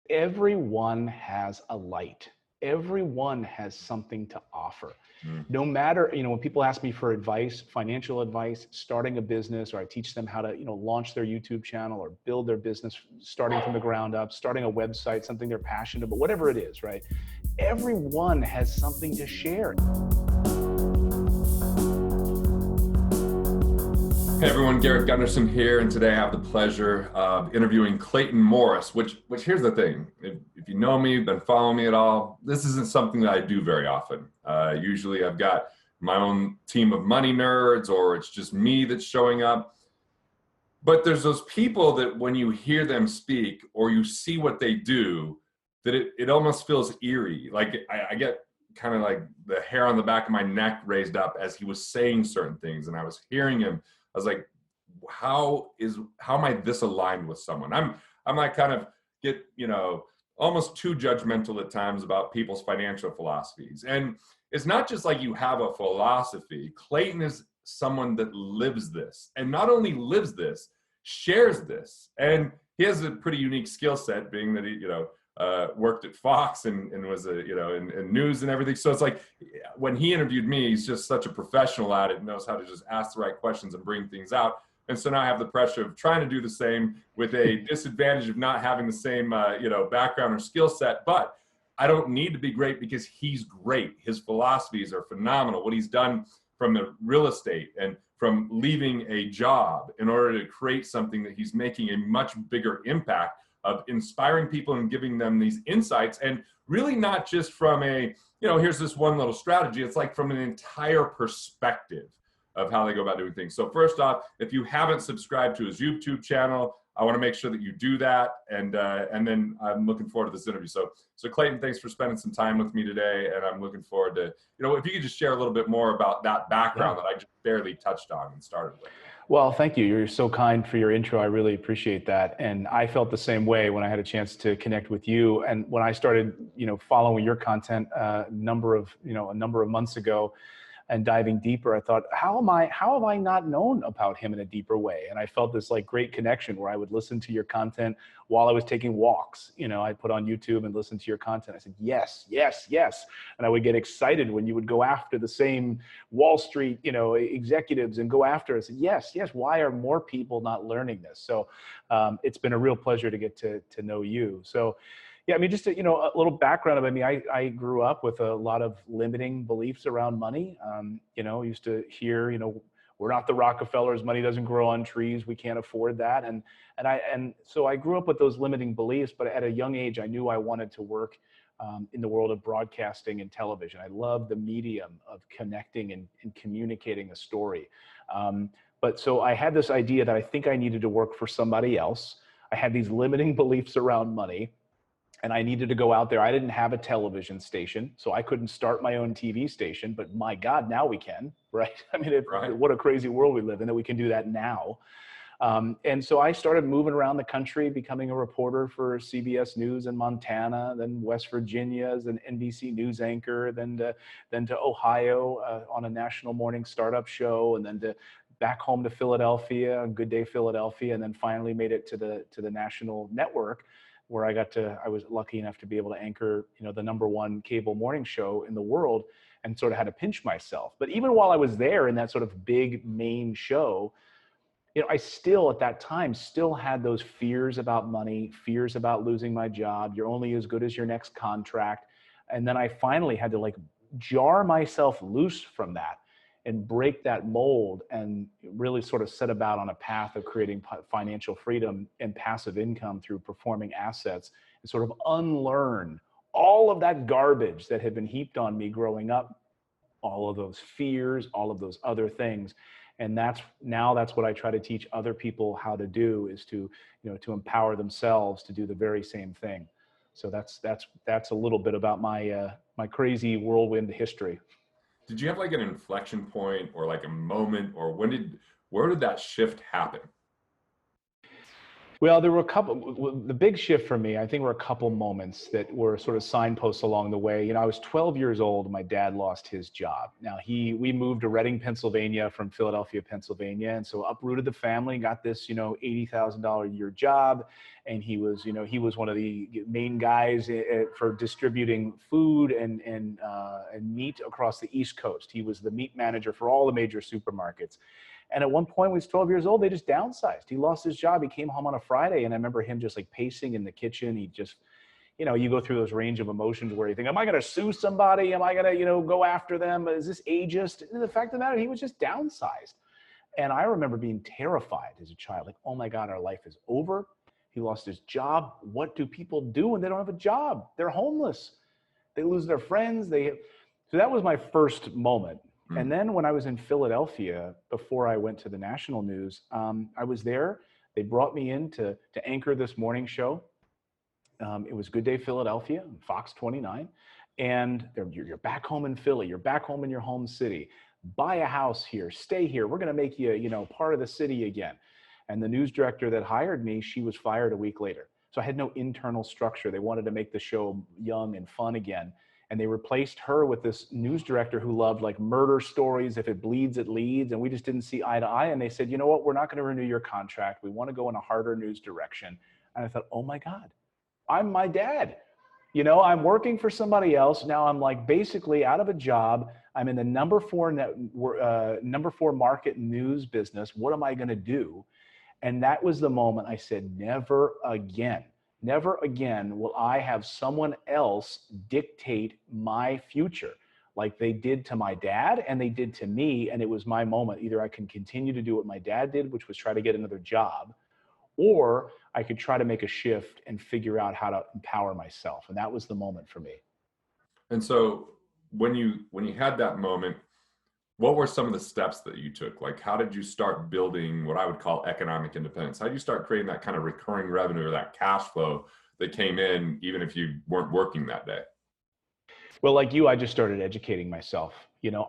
Everyone has a light. Everyone has something to offer. Mm. No matter, when people ask me for advice, financial advice, starting a business, or I teach them how to, launch their YouTube channel or build their business, starting from the ground up, starting a website, something they're passionate about, whatever it is, right? Everyone has something to share. Hey everyone, Garrett Gunderson here, and today I have the pleasure of interviewing Clayton Morris, which here's the thing. If you know me, been following me at all, this isn't something that I do very often. Usually I've got my own team of money nerds, or it's just me that's showing up. But there's those people that when you hear them speak or you see what they do, that it almost feels eerie. Like I get kind of like the hair on the back of my neck raised up as he was saying certain things, and I was hearing him. I was like, how am I this aligned with someone? I'm like kind of get, almost too judgmental at times about people's financial philosophies. And it's not just like you have a philosophy. Clayton is someone that lives this, and not only lives this, shares this. And he has a pretty unique skill set, being that he, worked at Fox and was in news and everything. So it's like when he interviewed me, he's just such a professional at it and knows how to just ask the right questions and bring things out. And so now I have the pressure of trying to do the same with a disadvantage of not having the same, background or skill set. But I don't need to be great because he's great. His philosophies are phenomenal. What he's done from the real estate and from leaving a job in order to create something that he's making a much bigger impact of inspiring people and giving them these insights, and really not just from a, here's this one little strategy. It's like from an entire perspective of how they go about doing things. So first off, if you haven't subscribed to his YouTube channel, I want to make sure that you do that. And then I'm looking forward to this interview. So Clayton, thanks for spending some time with me today. And I'm looking forward to, if you could just share a little bit more about that background that I just barely touched on and started with. Well, thank you. You're so kind for your intro. I really appreciate that. And I felt the same way when I had a chance to connect with you. And when I started, following your content a number of months ago and diving deeper, I thought, how have I not known about him in a deeper way? And I felt this like great connection where I would listen to your content while I was taking walks. I'd put on YouTube and listen to your content. I said, yes, yes, yes. And I would get excited when you would go after the same Wall Street, executives and go after us. I said, yes, yes. Why are more people not learning this? So it's been a real pleasure to get to know you. So yeah, I mean, just a little background about me. I grew up with a lot of limiting beliefs around money. Used to hear, we're not the Rockefellers. Money doesn't grow on trees. We can't afford that. And so I grew up with those limiting beliefs. But at a young age, I knew I wanted to work in the world of broadcasting and television. I love the medium of connecting and communicating a story. But so I had this idea that I think I needed to work for somebody else. I had these limiting beliefs around money, and I needed to go out there. I didn't have a television station, so I couldn't start my own TV station, but my God, now we can, right? I mean, Right. What a crazy world we live in that we can do that now. And so I started moving around the country, becoming a reporter for CBS News in Montana, then West Virginia as an NBC News anchor, then to Ohio on a national morning startup show, and then to back home to Philadelphia, Good Day Philadelphia, and then finally made it to the national network, where I was lucky enough to be able to anchor, the #1 cable morning show in the world, and sort of had to pinch myself. But even while I was there in that sort of big main show, I still at that time still had those fears about money, fears about losing my job. You're only as good as your next contract. And then I finally had to like jar myself loose from that and break that mold and really sort of set about on a path of creating financial freedom and passive income through performing assets, and sort of unlearn all of that garbage that had been heaped on me growing up, all of those fears, all of those other things. And that's what I try to teach other people how to do, is to empower themselves to do the very same thing. So that's a little bit about my crazy whirlwind history. Did you have like an inflection point or like a moment, or where did that shift happen? Well, there were a couple, the big shift for me, I think were a couple moments that were sort of signposts along the way. I was 12 years old. My dad lost his job. Now we moved to Reading, Pennsylvania from Philadelphia, Pennsylvania. And so uprooted the family, got this, $80,000 a year job. And he was one of the main guys for distributing food and meat across the East Coast. He was the meat manager for all the major supermarkets. And at one point, when he was 12 years old, they just downsized. He lost his job. He came home on a Friday, and I remember him just like pacing in the kitchen. He just, you go through those range of emotions where you think, am I going to sue somebody? Am I going to, go after them? Is this ageist? And the fact of the matter, he was just downsized. And I remember being terrified as a child, like, oh my God, our life is over. He lost his job. What do people do when they don't have a job? They're homeless. They lose their friends. So that was my first moment. And then when I was in Philadelphia, before I went to the national news, I was there. They brought me in to anchor this morning show. It was Good Day Philadelphia, Fox 29. And you're back home in Philly. You're back home in your home city. Buy a house here. Stay here. We're going to make you, part of the city again. And the news director that hired me, she was fired a week later. So I had no internal structure. They wanted to make the show young and fun again. And they replaced her with this news director who loved like murder stories. If it bleeds, it leads. And we just didn't see eye to eye. And they said, you know what? We're not going to renew your contract. We want to go in a harder news direction. And I thought, oh my God, I'm my dad. I'm working for somebody else. Now I'm like basically out of a job. I'm in the number four market news business. What am I going to do? And that was the moment I said, never again. Never again will I have someone else dictate my future like they did to my dad and they did to me. And it was my moment. Either I can continue to do what my dad did, which was try to get another job, or I could try to make a shift and figure out how to empower myself. And that was the moment for me. And so when you had that moment, what were some of the steps that you took? Like, how did you start building what I would call economic independence? How did you start creating that kind of recurring revenue or that cash flow that came in, even if you weren't working that day? Well, like you, I just started educating myself.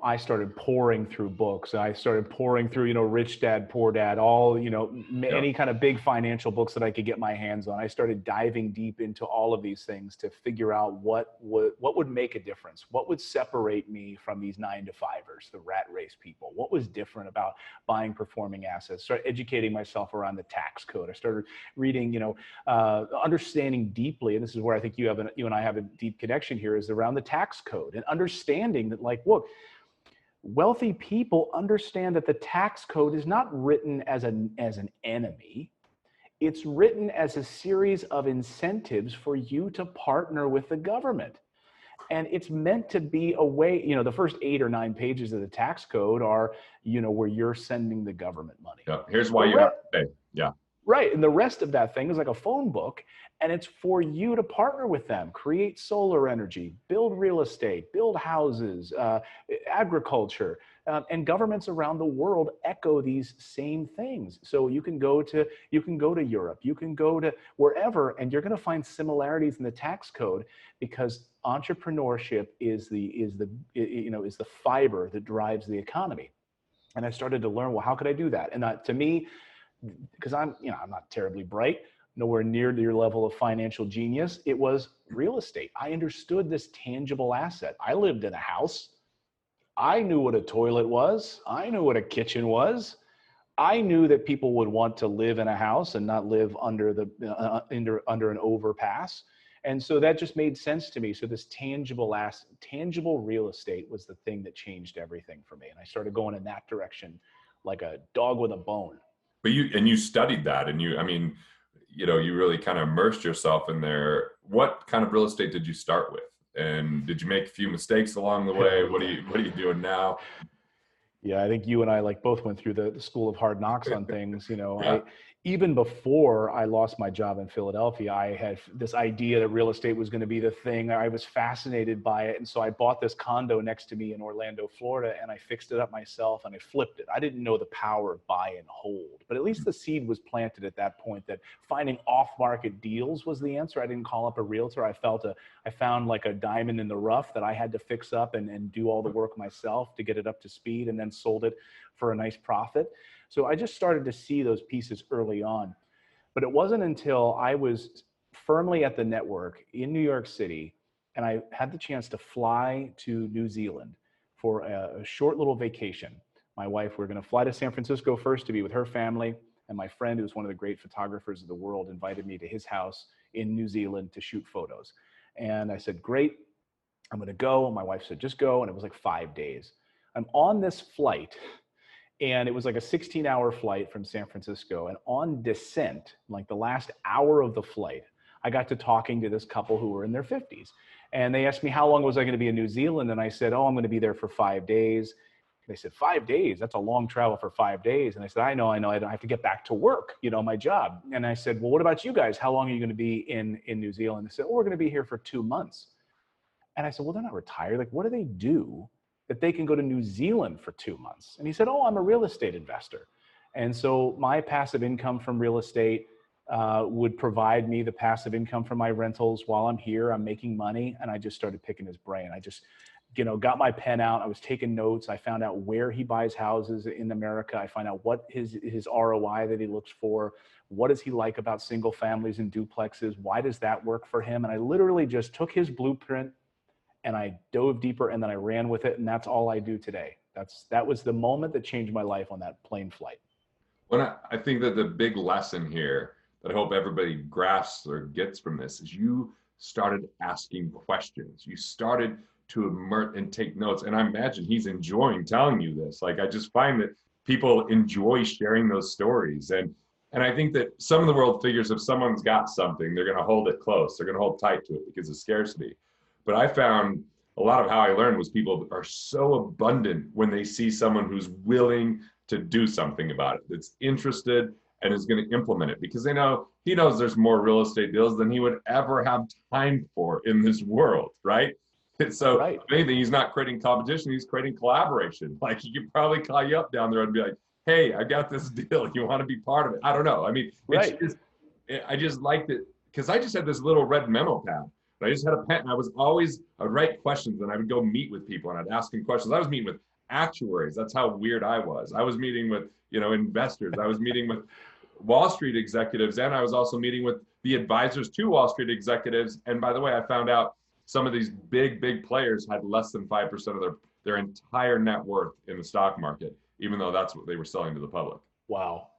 I started pouring through books. I started pouring through, Rich Dad, Poor Dad, all, any kind of big financial books that I could get my hands on. I started diving deep into all of these things to figure out what would make a difference. What would separate me from these 9-to-5ers, the rat race people? What was different about buying performing assets? Started educating myself around the tax code. I started reading, understanding deeply, and this is where I think you and I have a deep connection here, is around the tax code and understanding that, like, look, wealthy people understand that the tax code is not written as an enemy. It's written as a series of incentives for you to partner with the government. And it's meant to be a way, the first 8 or 9 pages of the tax code are, where you're sending the government money. Yeah. Here's why you have to pay. Yeah. Right. And the rest of that thing is like a phone book, and it's for you to partner with them, create solar energy, build real estate, build houses, agriculture, and governments around the world echo these same things. So you can go to Europe, you can go to wherever, and you're going to find similarities in the tax code, because entrepreneurship is the fiber that drives the economy. And I started to learn, well, how could I do that? And to me, because I'm not terribly bright, nowhere near to your level of financial genius, it was real estate. I understood this tangible asset. I lived in a house. I knew what a toilet was. I knew what a kitchen was. I knew that people would want to live in a house and not live under an overpass. And so that just made sense to me. So this tangible real estate was the thing that changed everything for me. And I started going in that direction like a dog with a bone. But you studied that, and you really kind of immersed yourself in there. What kind of real estate did you start with? And did you make a few mistakes along the way? What are you doing now? Yeah, I think you and I both went through the school of hard knocks on things. Yeah. Even before I lost my job in Philadelphia, I had this idea that real estate was going to be the thing. I was fascinated by it. And so I bought this condo next to me in Orlando, Florida, and I fixed it up myself and I flipped it. I didn't know the power of buy and hold, but at least the seed was planted at that point that finding off-market deals was the answer. I didn't call up a realtor. I found like a diamond in the rough that I had to fix up and do all the work myself to get it up to speed, and then sold it for a nice profit. So I just started to see those pieces early on. But it wasn't until I was firmly at the network in New York City and I had the chance to fly to New Zealand for a short little vacation. My wife, we were going to fly to San Francisco first to be with her family. And my friend, who's one of the great photographers of the world, invited me to his house in New Zealand to shoot photos. And I said, great, I'm going to go. My wife said, just go. And it was like 5 days. I'm on this flight, and it was like a 16-hour flight from San Francisco. And on descent, like the last hour of the flight, I got to talking to this couple who were in their 50s. And they asked me how long was I going to be in New Zealand? And I said, oh, I'm going to be there for 5 days. They said, 5 days? That's a long travel for 5 days. And I said, I know. I don't have to get back to work, my job. And I said, well, what about you guys? How long are you going to be in New Zealand? They said, oh, we're going to be here for 2 months. And I said, well, they're not retired. Like, what do they do that they can go to New Zealand for 2 months? And he said, oh, I'm a real estate investor. And so my passive income from real estate would provide me the passive income from my rentals while I'm here. I'm making money. And I just started picking his brain. I just, got my pen out. I was taking notes. I found out where he buys houses in America. I find out what his ROI that he looks for. What does he like about single families and duplexes? Why does that work for him? And I literally just took his blueprint and I dove deeper, and then I ran with it. And that's all I do today. That was the moment that changed my life on that plane flight. Well, I think that the big lesson here that I hope everybody grasps or gets from this is you started asking questions. You started to immerse and take notes. And I imagine he's enjoying telling you this. Like, I just find that people enjoy sharing those stories. And I think that some of the world figures, if someone's got something, they're going to hold it close. They're going to hold tight to it because of scarcity. But I found a lot of how I learned was people are so abundant when they see someone who's willing to do something about it, that's interested and is going to implement it, because he knows there's more real estate deals than he would ever have time for in this world, right? So Right. if anything, he's not creating competition, he's creating collaboration. Like, he could probably call you up down there and be like, hey, I got this deal. You want to be part of it? I don't know. I mean, Right. I just liked it because I just had this little red memo pad. I just had a pen, and I would write questions, and I would go meet with people, and I'd ask them questions. I was meeting with actuaries. That's how weird I was. I was meeting with, investors. I was meeting with Wall Street executives, and I was also meeting with the advisors to Wall Street executives. And by the way, I found out some of these big players had less than 5% of their entire net worth in the stock market, even though that's what they were selling to the public. Wow.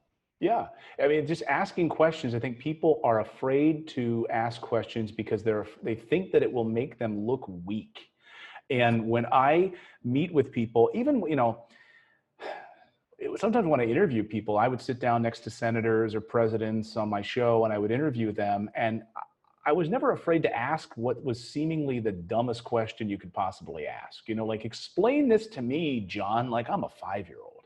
Yeah. I mean, just asking questions. I think people are afraid to ask questions because they think that it will make them look weak. And when I meet with people, even, sometimes when I interview people, I would sit down next to senators or presidents on my show and I would interview them. And I was never afraid to ask what was seemingly the dumbest question you could possibly ask. Like, explain this to me, John, like I'm a 5-year-old.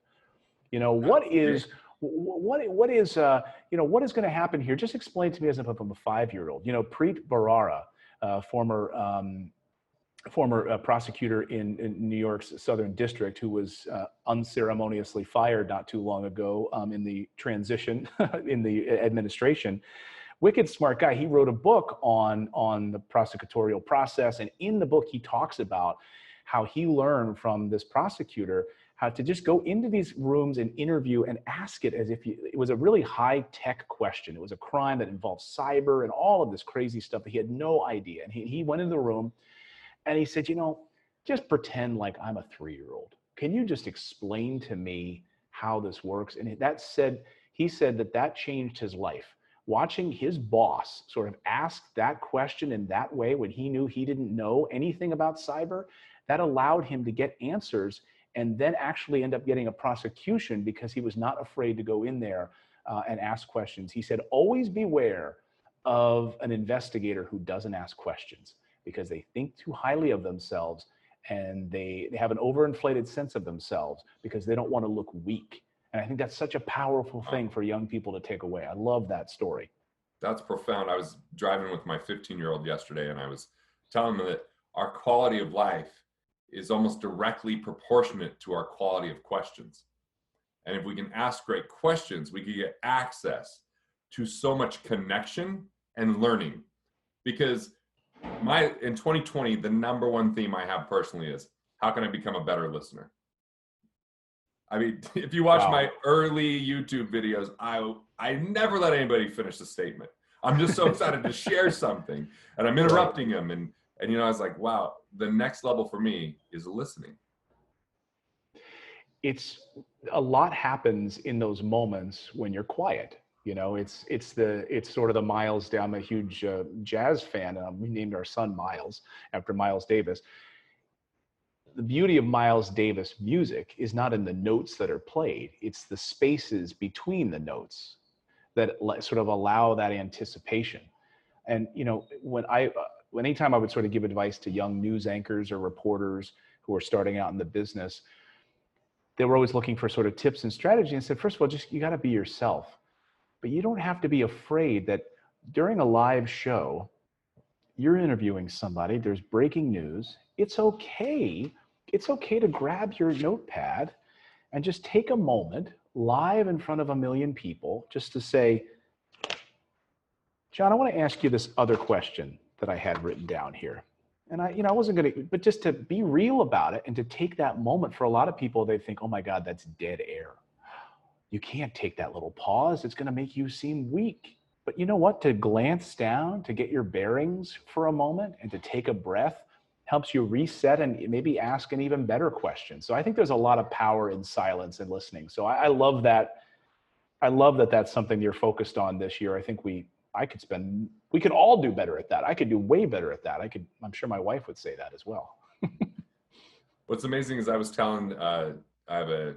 What is what is going to happen here? Just explain to me as if I'm a 5-year-old. Preet Bharara, former prosecutor in New York's Southern District, who was unceremoniously fired not too long ago in the transition in the administration. Wicked smart guy. He wrote a book on the prosecutorial process, and in the book he talks about how he learned from this prosecutor how to just go into these rooms and interview and ask it as if it was a really high-tech question. It was a crime that involved cyber and all of this crazy stuff that he had no idea. And he went in the room and he said, just pretend like I'm a 3-year-old. Can you just explain to me how this works? And he said that changed his life. Watching his boss sort of ask that question in that way when he knew he didn't know anything about cyber, that allowed him to get answers and then actually end up getting a prosecution because he was not afraid to go in there and ask questions. He said, always beware of an investigator who doesn't ask questions because they think too highly of themselves and they have an overinflated sense of themselves because they don't want to look weak. And I think that's such a powerful thing for young people to take away. I love that story. That's profound. I was driving with my 15-year-old yesterday, and I was telling them that our quality of life is almost directly proportionate to our quality of questions. And if we can ask great questions, we can get access to so much connection and learning. Because in 2020, the number one theme I have personally is, how can I become a better listener? I mean, if you watch Wow. my early YouTube videos, I never let anybody finish the statement. I'm just so excited to share something, and I'm interrupting them, and you know, I was like, wow, the next level for me is listening. It's a lot happens in those moments when you're quiet. You know, it's sort of the Miles. I'm a huge jazz fan. We named our son Miles after Miles Davis. The beauty of Miles Davis music is not in the notes that are played. It's the spaces between the notes that sort of allow that anticipation. And, you know, anytime I would sort of give advice to young news anchors or reporters who are starting out in the business, they were always looking for sort of tips and strategy, and said, first of all, just, you got to be yourself, but you don't have to be afraid that during a live show, you're interviewing somebody, there's breaking news. It's okay to grab your notepad and just take a moment live in front of 1 million people just to say, John, I want to ask you this other question that I had written down here. And I wasn't going to, but just to be real about it and to take that moment. For a lot of people, they think, oh my God, that's dead air. You can't take that little pause. It's going to make you seem weak. But you know what? To glance down, to get your bearings for a moment and to take a breath helps you reset and maybe ask an even better question. So I think there's a lot of power in silence and listening. So I love that. I love that that's something you're focused on this year. I think we could all do better at that. I could do way better at that. I'm sure my wife would say that as well. What's amazing is I was telling, I have a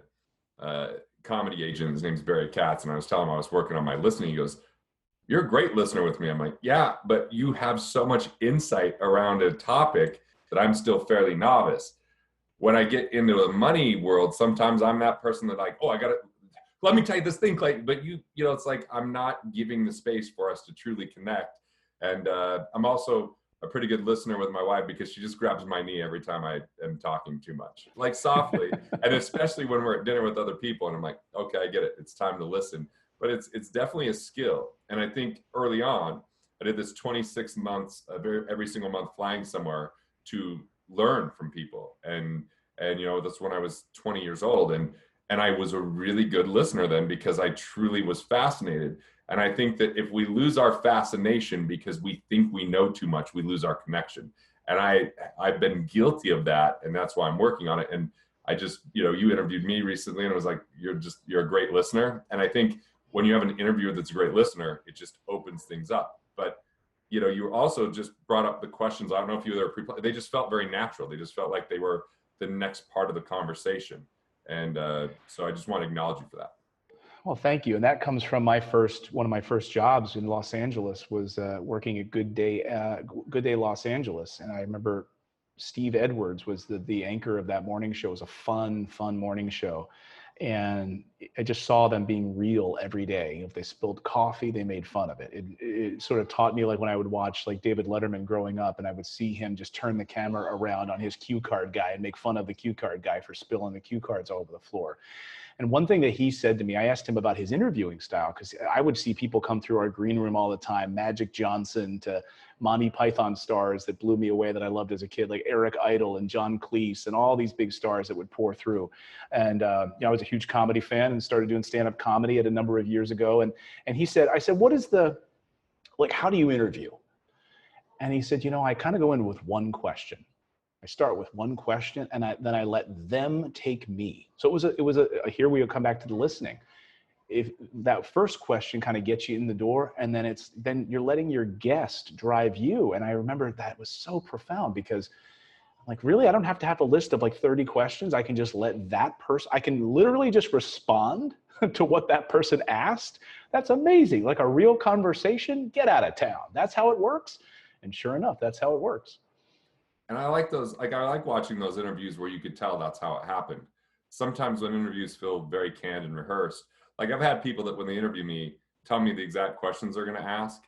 comedy agent, his name's Barry Katz, and I was telling him I was working on my listening. He goes, you're a great listener with me. I'm like, yeah, but you have so much insight around a topic that I'm still fairly novice. When I get into the money world, sometimes I'm that person that like, oh, let me tell you this thing, Clayton, but you know, it's like, I'm not giving the space for us to truly connect. And I'm also a pretty good listener with my wife because she just grabs my knee every time I am talking too much, like softly. And especially when we're at dinner with other people and I'm like, okay, I get it. It's time to listen. But it's definitely a skill. And I think early on, I did this 26 months, every single month flying somewhere to learn from people. And you know, that's when I was 20 years old. And I was a really good listener then because I truly was fascinated. And I think that if we lose our fascination because we think we know too much, we lose our connection. And I've been guilty of that. And that's why I'm working on it. And I just, you know, you interviewed me recently and it was like, you're a great listener. And I think when you have an interviewer that's a great listener, it just opens things up. But, you know, you also just brought up the questions. I don't know if you were they just felt very natural. They just felt like they were the next part of the conversation. And so I just want to acknowledge you for that. Well, thank you. And that comes from one of my first jobs in Los Angeles was working at Good Day Los Angeles. And I remember Steve Edwards was the anchor of that morning show. It was a fun morning show. And I just saw them being real every day. If they spilled coffee, they made fun of it. It sort of taught me, like when I would watch like David Letterman growing up and I would see him just turn the camera around on his cue card guy and make fun of the cue card guy for spilling the cue cards all over the floor. And one thing that he said to me, I asked him about his interviewing style, because I would see people come through our green room all the time, Magic Johnson to Monty Python stars that blew me away that I loved as a kid, like Eric Idle and John Cleese and all these big stars that would pour through. And I was a huge comedy fan and started doing stand-up comedy at a number of years ago. And he said, I said, how do you interview? And he said, you know, I kind of go in with one question. I start with one question and then I let them take me. So it was a here we come back to the listening. If that first question kind of gets you in the door and then you're letting your guest drive you. And I remember that was so profound because like, really, I don't have to have a list of like 30 questions. I can just let that person, I can literally just respond to what that person asked. That's amazing. Like a real conversation, get out of town. That's how it works. And sure enough, that's how it works. And I like those, like I like watching those interviews where you could tell that's how it happened. Sometimes when interviews feel very canned and rehearsed, like I've had people that when they interview me, tell me the exact questions they're going to ask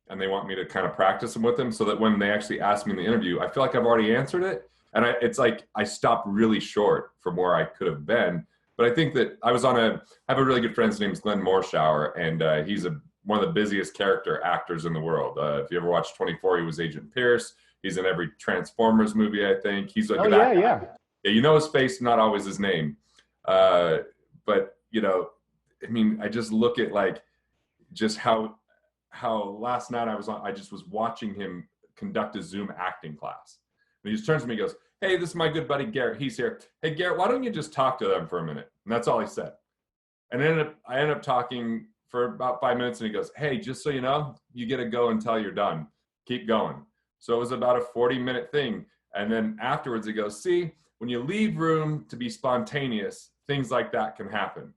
and they want me to kind of practice them with them so that when they actually ask me in the interview, I feel like I've already answered it. And it's like, I stopped really short from where I could have been. But I think that I have a really good friend, his name's Glenn Morshower, and he's one of the busiest character actors in the world. If you ever watched 24, he was Agent Pierce. He's in every Transformers movie, I think. He's like, yeah. Yeah, you know his face, not always his name. But, you know, I mean, I just look at like just how last night I just was watching him conduct a Zoom acting class. And he just turns to me and goes, "Hey, this is my good buddy Garrett. He's here. Hey, Garrett, why don't you just talk to them for a minute?" And that's all he said. And I ended up talking for about 5 minutes, and he goes, "Hey, just so you know, you get to go until you're done. Keep going." So it was about a 40-minute thing. And then afterwards he goes, "See, when you leave room to be spontaneous, things like that can happen."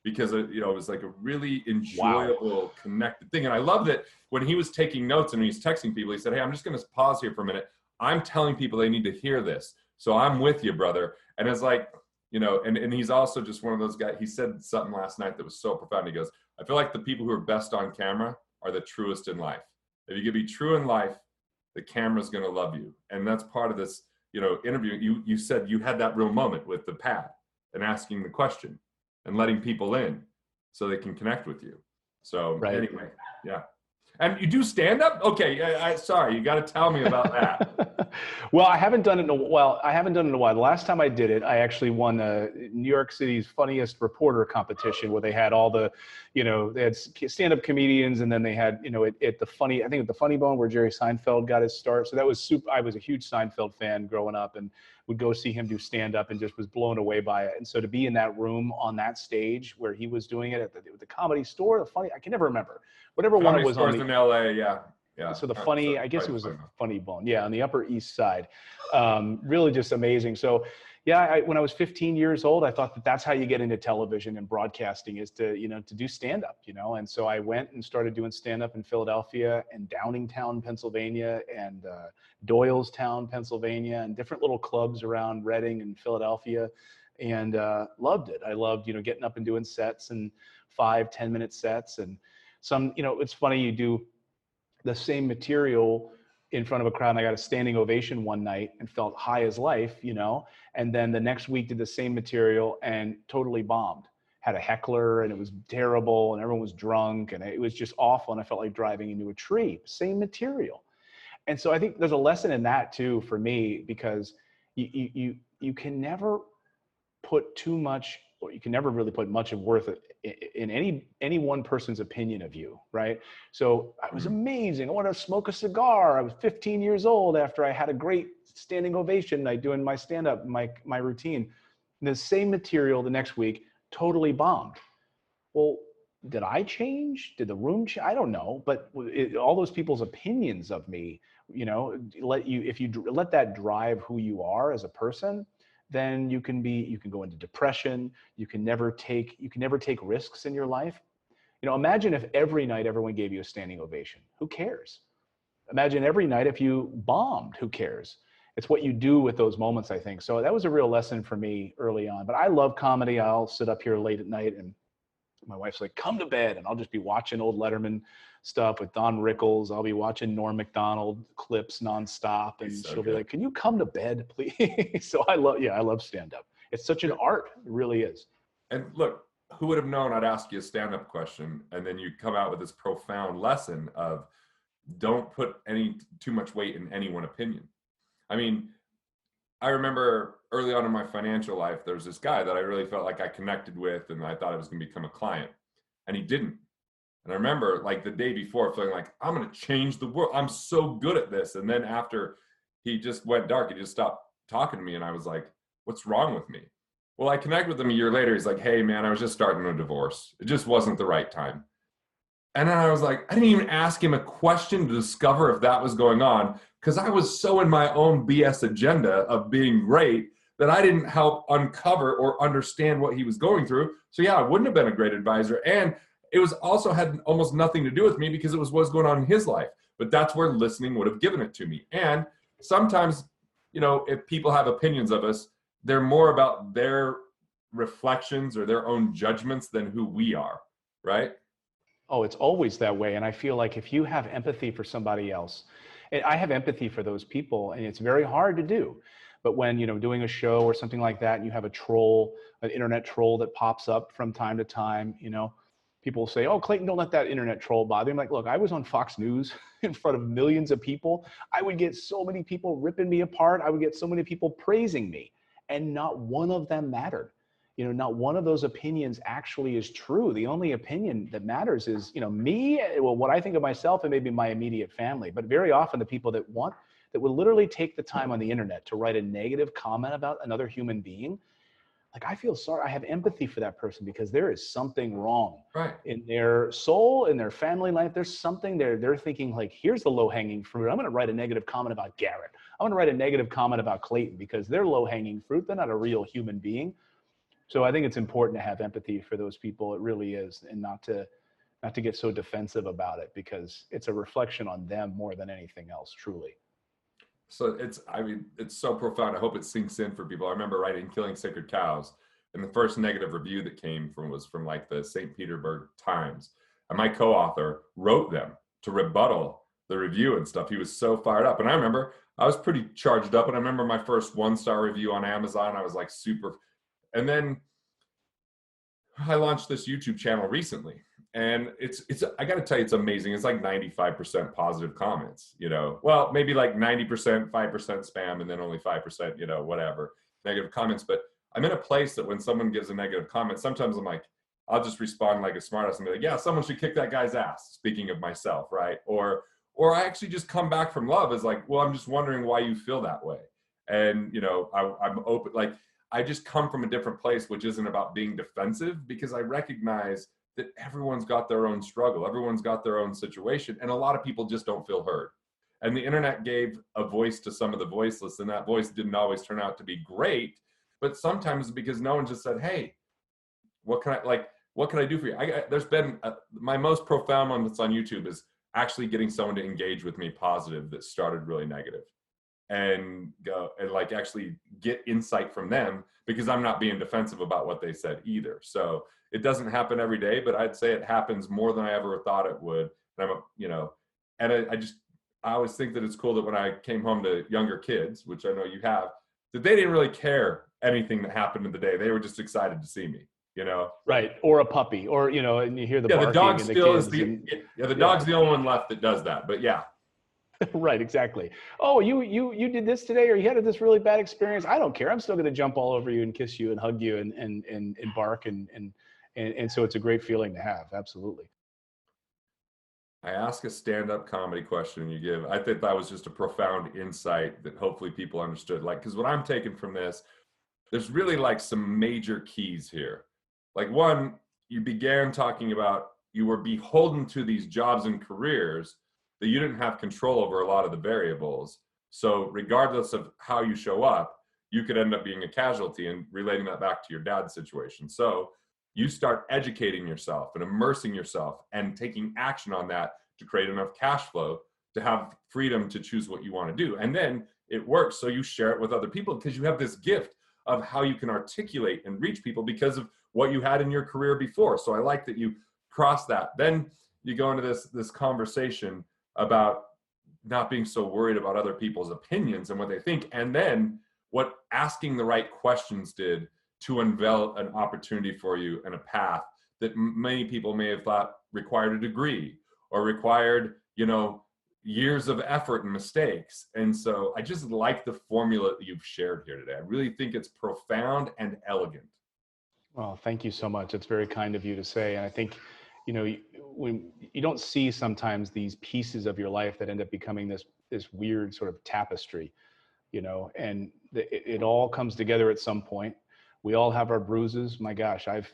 Because it was like a really enjoyable, connected thing. And I loved it when he was taking notes and he's texting people. He said, "Hey, I'm just going to pause here for a minute. I'm telling people they need to hear this. So I'm with you, brother." And it's like, and he's also just one of those guys. He said something last night that was so profound. He goes, "I feel like the people who are best on camera are the truest in life. If you can be true in life, the camera's going to love you." And that's part of this, interview. You said you had that real moment with the pad and asking the question and letting people in so they can connect with you. So Anyway, yeah. And you do stand up? Okay, sorry, you got to tell me about that. Well, I haven't done it in a while. The last time I did it, I actually won New York City's funniest reporter competition, where they had all the, they had stand-up comedians, and then they had, at the Funny Bone, where Jerry Seinfeld got his start. So that was super. I was a huge Seinfeld fan growing up, and would go see him do stand-up, and just was blown away by it. And so to be in that room on that stage where he was doing it at the Comedy Store, I can never remember. Whatever one it was on in LA, yeah. So I guess it was a Funny Bone, yeah, on the Upper East Side. Really just amazing. So yeah, when I was 15 years old, I thought that's how you get into television and broadcasting, is to do stand-up, And so I went and started doing stand-up in Philadelphia and Downingtown, Pennsylvania, and Doylestown, Pennsylvania, and different little clubs around Reading and Philadelphia, and loved it. I loved, getting up and doing sets, and 5-10 minute sets, and some, it's funny, you do the same material in front of a crowd, and I got a standing ovation one night and felt high as life, and then the next week did the same material and totally bombed. Had a heckler, and it was terrible, and everyone was drunk, and it was just awful, and I felt like driving into a tree. Same material. And so I think there's a lesson in that too for me, because you can never put too much, or you can never really put much of worth in any one person's opinion of you, right? So I was amazing. I wanted to smoke a cigar. I was 15 years old after I had a great standing ovation night doing my stand-up, my routine. And the same material the next week totally bombed. Well, did I change? Did the room change? I don't know. But all those people's opinions of me, if you let that drive who you are as a person, then you can go into depression. You can never take risks in your life. Imagine if every night everyone gave you a standing ovation. Who cares? Imagine every night if you bombed. Who cares? It's what you do with those moments, I think. So that was a real lesson for me early on. But I love comedy. I'll sit up here late at night, and my wife's like, "Come to bed," and I'll just be watching old Letterman stuff with Don Rickles. I'll be watching Norm Macdonald clips nonstop, and she'll be like, "Can you come to bed, please?" So I love stand-up. It's such an art. It really is. And look, who would have known I'd ask you a stand-up question, and then you come out with this profound lesson of don't put too much weight in any one opinion. I mean, I remember early on in my financial life, there was this guy that I really felt like I connected with, and I thought I was going to become a client, and he didn't. And I remember like the day before feeling like, I'm going to change the world. I'm so good at this. And then after he just went dark, he just stopped talking to me. And I was like, what's wrong with me? Well, I connected with him a year later. He's like, "Hey man, I was just starting a divorce. It just wasn't the right time." And then I was like, I didn't even ask him a question to discover if that was going on, because I was so in my own BS agenda of being great that I didn't help uncover or understand what he was going through. So yeah, I wouldn't have been a great advisor. And it was also had almost nothing to do with me, because it was what's going on in his life. But that's where listening would have given it to me. And sometimes, if people have opinions of us, they're more about their reflections or their own judgments than who we are, right? Oh, it's always that way. And I feel like if you have empathy for somebody else, and I have empathy for those people, and it's very hard to do. But when, doing a show or something like that, and you have an internet troll that pops up from time to time, people say, "Oh, Clayton, don't let that internet troll bother you." I'm like, look, I was on Fox News in front of millions of people. I would get so many people ripping me apart. I would get so many people praising me, and not one of them mattered. not one of those opinions actually is true. The only opinion that matters is, me, well, what I think of myself and maybe my immediate family. But very often the people that will literally take the time on the internet to write a negative comment about another human being, like, I feel sorry. I have empathy for that person because there is something wrong in their soul, in their family life. There's something there. They're thinking like, here's the low hanging fruit. I'm going to write a negative comment about Garrett. I'm going to write a negative comment about Clayton because they're low hanging fruit. They're not a real human being. So I think it's important to have empathy for those people. It really is. And not to get so defensive about it, because it's a reflection on them more than anything else, truly. So it's so profound. I hope it sinks in for people. I remember writing Killing Sacred Cows, and the first negative review that came from was from like the St. Petersburg Times. And my co-author wrote them to rebuttal the review and stuff. He was so fired up. And I remember I was pretty charged up. And I remember my first 1-star review on Amazon. I was like super. And then I launched this YouTube channel recently, and it's I got to tell you, it's amazing. It's like 95% positive comments, well, maybe like 90%, 5% spam, and then only 5%, whatever, negative comments. But I'm in a place that when someone gives a negative comment, sometimes I'm like, I'll just respond like a smartass and be like, yeah, someone should kick that guy's ass. Speaking of myself, right? Or I actually just come back from love as like, well, I'm just wondering why you feel that way. And, I'm open, like, I just come from a different place, which isn't about being defensive, because I recognize that everyone's got their own struggle. Everyone's got their own situation. And a lot of people just don't feel heard. And the internet gave a voice to some of the voiceless, and that voice didn't always turn out to be great, but sometimes because no one just said, hey, what can I do for you? There's been my most profound one that's on YouTube is actually getting someone to engage with me positive that started really negative, and go and like actually get insight from them, because I'm not being defensive about what they said either. So it doesn't happen every day, but I'd say it happens more than I ever thought it would. And I always think that it's cool that when I came home to younger kids, which I know you have, that they didn't really care anything that happened in the day. They were just excited to see me, Right. Or a puppy, or, and you hear the barking. The dog and the still kids is the dog's the only one left that does that, but yeah. Right, exactly. Oh, you did this today, or you had this really bad experience. I don't care. I'm still going to jump all over you and kiss you and hug you and bark and so it's a great feeling to have. Absolutely. I ask a stand-up comedy question you give. I think that was just a profound insight that hopefully people understood. Like, because what I'm taking from this, there's really like some major keys here. Like, one, you began talking about you were beholden to these jobs and careers that you didn't have control over a lot of the variables. So regardless of how you show up, you could end up being a casualty, and relating that back to your dad's situation. So you start educating yourself and immersing yourself and taking action on that to create enough cash flow to have freedom to choose what you want to do. And then it works. So you share it with other people because you have this gift of how you can articulate and reach people because of what you had in your career before. So I like that you cross that. Then you go into this conversation about not being so worried about other people's opinions and what they think. And then what asking the right questions did to unveil an opportunity for you and a path that many people may have thought required a degree or required, years of effort and mistakes. And so I just like the formula that you've shared here today. I really think it's profound and elegant. Well, thank you so much. It's very kind of you to say. And I think, when you don't see sometimes these pieces of your life that end up becoming this weird sort of tapestry, and it all comes together at some point. We all have our bruises. My gosh, I've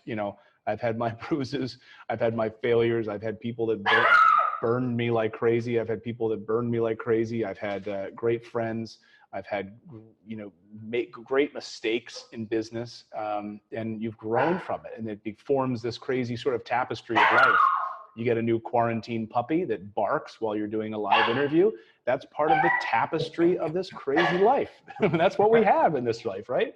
had my bruises. I've had my failures. I've had people that burned me like crazy. I've had people that burned me like crazy. I've had great friends. I've had, make great mistakes in business, and you've grown from it, and it forms this crazy sort of tapestry of life. You get a new quarantine puppy that barks while you're doing a live interview. That's part of the tapestry of this crazy life. That's what we have in this life, right?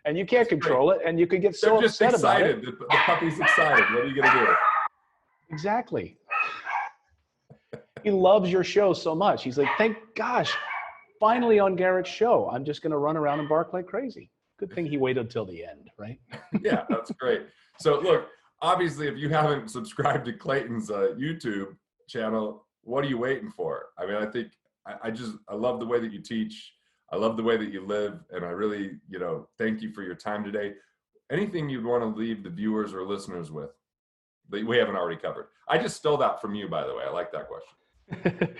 And you can't control it, and you could get so upset about it. The puppy's excited. What are you going to do? Exactly. He loves your show so much. He's like, thank gosh, finally on Garrett's show. I'm just going to run around and bark like crazy. Good thing he waited till the end, right? Yeah, that's great. So look, obviously, if you haven't subscribed to Clayton's YouTube channel, what are you waiting for? I mean, I think I love the way that you teach. I love the way that you live. And I really, thank you for your time today. anything you'd want to leave the viewers or listeners with that we haven't already covered? I just stole that from you, by the way. I like that question.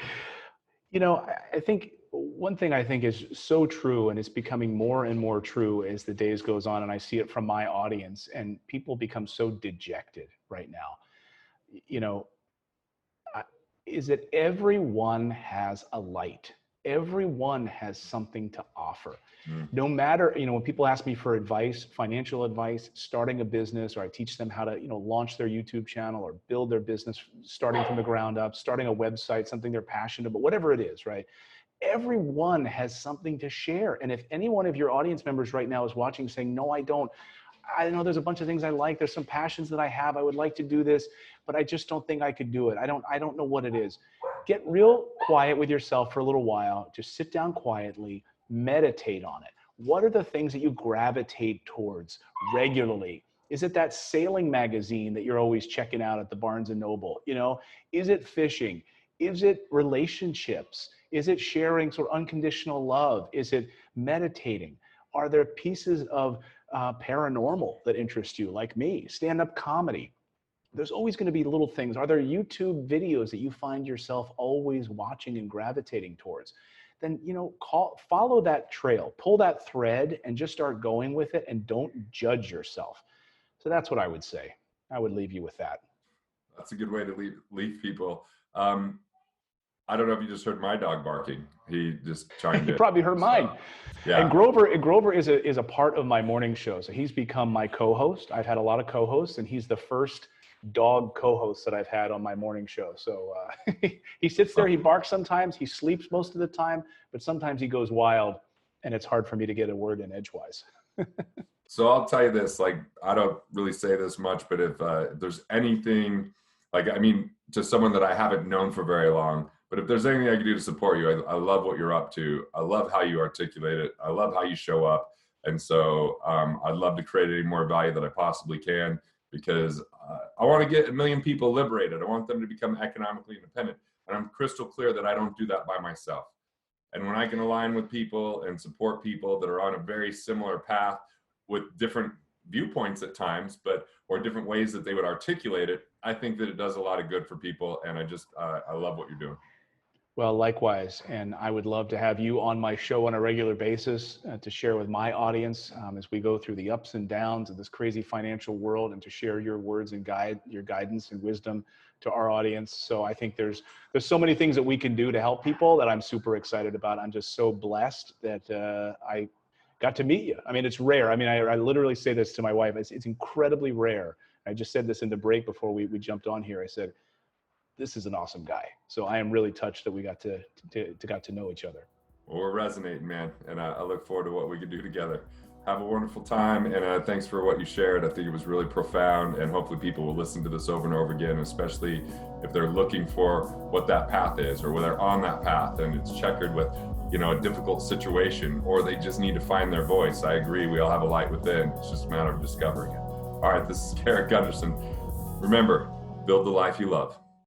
I think one thing I think is so true, and it's becoming more and more true as the days goes on, and I see it from my audience, and people become so dejected right now, you know, is that everyone has a light. Everyone has something to offer. No matter, when people ask me for advice, financial advice, starting a business, or I teach them how to, launch their YouTube channel or build their business, starting from the ground up, starting a website, something they're passionate about, whatever it is, right? Everyone has something to share. And if any one of your audience members right now is watching saying, no, I don't, I know there's a bunch of things I like. There's some passions that I have. I would like to do this, but I just don't think I could do it. I don't know what it is. Get real quiet with yourself for a little while. Just sit down quietly, meditate on it. What are the things that you gravitate towards regularly? Is it that sailing magazine that you're always checking out at the Barnes and Noble? Is it fishing? Is it relationships? Is it sharing sort of unconditional love? Is it meditating? Are there pieces of paranormal that interest you, like me, stand-up comedy? There's always going to be little things. Are there YouTube videos that you find yourself always watching and gravitating towards? Then, follow that trail, pull that thread, and just start going with it, and don't judge yourself. So that's what I would say. I would leave you with that. That's a good way to leave people. I don't know if you just heard my dog barking. He just chimed in. You probably heard mine. Yeah. And Grover is a part of my morning show. So he's become my co-host. I've had a lot of co-hosts, and he's the first dog co-host that I've had on my morning show. So he sits there, he barks sometimes, he sleeps most of the time, but sometimes he goes wild, and it's hard for me to get a word in edgewise. So I'll tell you this, I don't really say this much, but if there's anything, to someone that I haven't known for very long, but if there's anything I can do to support you, I love what you're up to. I love how you articulate it. I love how you show up. And so I'd love to create any more value that I possibly can, because I want to get 1 million people liberated. I want them to become economically independent. And I'm crystal clear that I don't do that by myself. And when I can align with people and support people that are on a very similar path with different viewpoints at times, or different ways that they would articulate it, I think that it does a lot of good for people. And I love what you're doing. Well, likewise. And I would love to have you on my show on a regular basis to share with my audience as we go through the ups and downs of this crazy financial world, and to share your words and your guidance and wisdom to our audience. So I think there's so many things that we can do to help people that I'm super excited about. I'm just so blessed that I got to meet you. I mean, it's rare. I mean, I literally say this to my wife. It's incredibly rare. I just said this in the break before we jumped on here. I said, this is an awesome guy. So I am really touched that we got to know each other. Well, we're resonating, man. And I look forward to what we can do together. Have a wonderful time. And thanks for what you shared. I think it was really profound, and hopefully people will listen to this over and over again, especially if they're looking for what that path is, or whether they're on that path and it's checkered with, a difficult situation, or they just need to find their voice. I agree. We all have a light within. It's just a matter of discovering it. All right. This is Garrett Gunderson. Remember, build the life you love.